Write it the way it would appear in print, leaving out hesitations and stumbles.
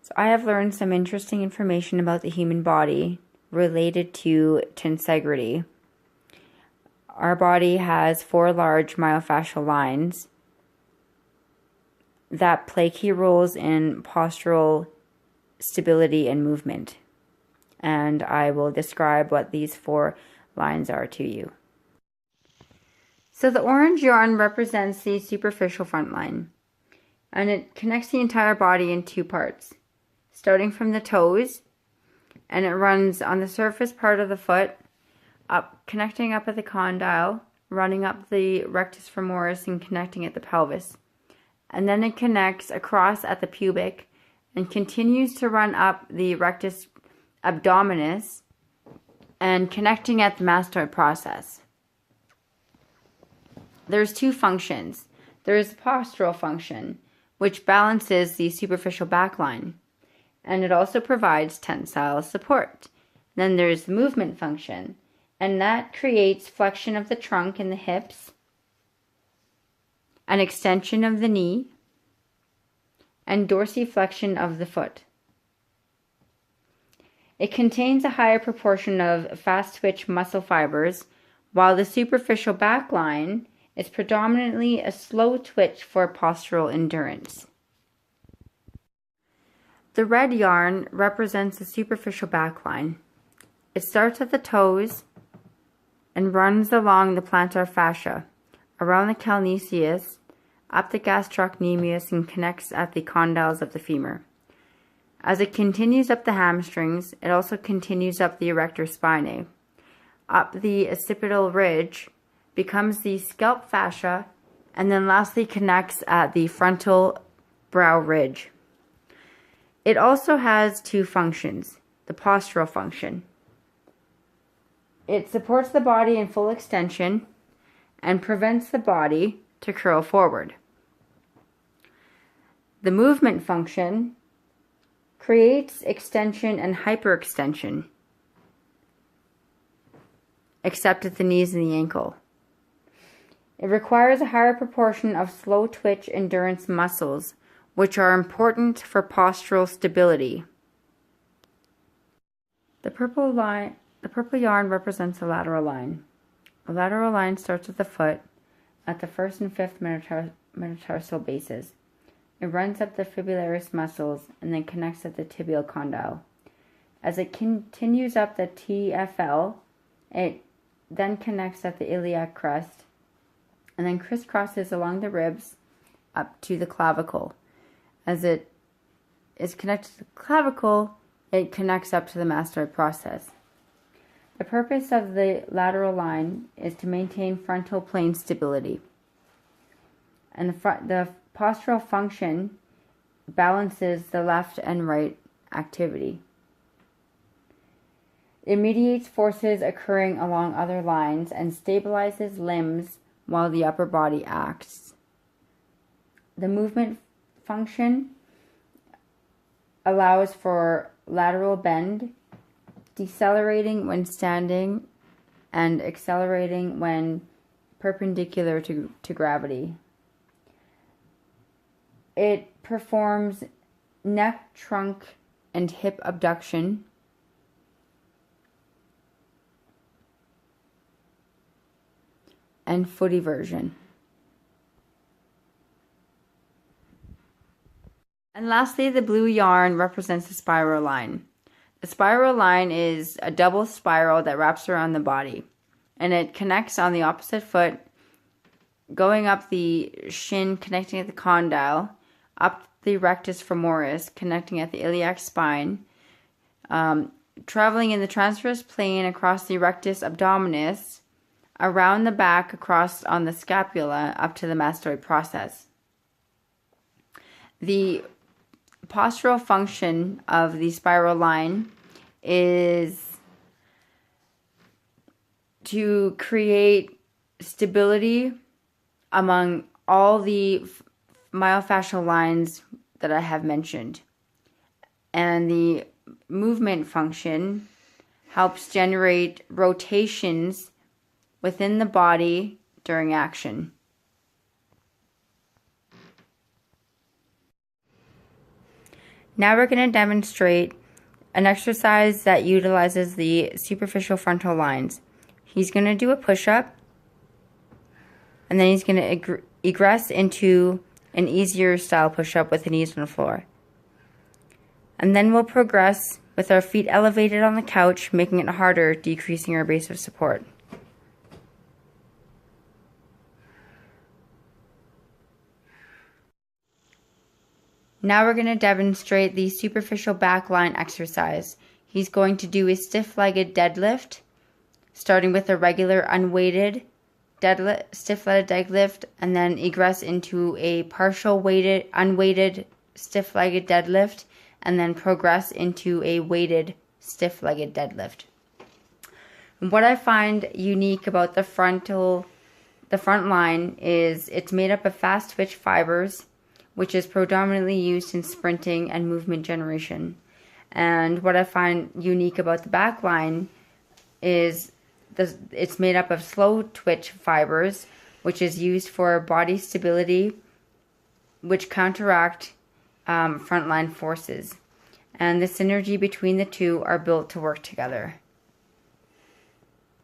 So I have learned some interesting information about the human body related to tensegrity. Our body has 4 large myofascial lines that play key roles in postural stability and movement. And I will describe what these 4 lines are to you. So the orange yarn represents the superficial front line, and it connects the entire body in 2 parts, starting from the toes, and it runs on the surface part of the foot, connecting up at the condyle, running up the rectus femoris and connecting at the pelvis. And then it connects across at the pubic and continues to run up the rectus abdominis and connecting at the mastoid process. There's 2 functions. There is the postural function, which balances the superficial back line, and it also provides tensile support. Then there's the movement function, and that creates flexion of the trunk and the hips, an extension of the knee, and dorsiflexion of the foot. It contains a higher proportion of fast twitch muscle fibers, while the superficial back line is predominantly a slow twitch for postural endurance. The red yarn represents the superficial back line. It starts at the toes and runs along the plantar fascia, around the calcaneus, up the gastrocnemius, and connects at the condyles of the femur. As it continues up the hamstrings, it also continues up the erector spinae, up the occipital ridge, becomes the scalp fascia, and then lastly connects at the frontal brow ridge. It also has 2 functions, the postural function. It supports the body in full extension and prevents the body to curl forward. The movement function creates extension and hyperextension, except at the knees and the ankle. It requires a higher proportion of slow twitch endurance muscles, which are important for postural stability. The purple yarn represents the lateral line. The lateral line starts at the foot at the 1st and 5th metatarsal bases. It runs up the fibularis muscles and then connects at the tibial condyle. As it continues up the TFL, it then connects at the iliac crest and then crisscrosses along the ribs up to the clavicle. As it is connected to the clavicle, it connects up to the mastoid process. The purpose of the lateral line is to maintain frontal plane stability. And the postural function balances the left and right activity. It mediates forces occurring along other lines and stabilizes limbs while the upper body acts. The movement function allows for lateral bend, decelerating when standing and accelerating when perpendicular to gravity. It performs neck, trunk, and hip abduction, and foot eversion. And lastly, the blue yarn represents the spiral line. The spiral line is a double spiral that wraps around the body, and it connects on the opposite foot, going up the shin, connecting at the condyle, up the rectus femoris, connecting at the iliac spine, traveling in the transverse plane across the rectus abdominis, around the back across on the scapula up to the mastoid process. The postural function of the spiral line is to create stability among all the myofascial lines that I have mentioned. And the movement function helps generate rotations within the body during action. Now we're going to demonstrate an exercise that utilizes the superficial frontal lines. He's going to do a push-up, and then he's going to egress into an easier style push-up with the knees on the floor. And then we'll progress with our feet elevated on the couch, making it harder, decreasing our base of support. Now we're going to demonstrate the superficial back line exercise. He's going to do a stiff-legged deadlift, starting with a regular unweighted deadlift, stiff-legged deadlift, and then egress into a partial weighted, unweighted stiff-legged deadlift, and then progress into a weighted stiff-legged deadlift. And what I find unique about the front line is it's made up of fast twitch fibers, which is predominantly used in sprinting and movement generation. And what I find unique about the back line is it's made up of slow twitch fibers, which is used for body stability, which counteract frontline forces. And the synergy between the two are built to work together.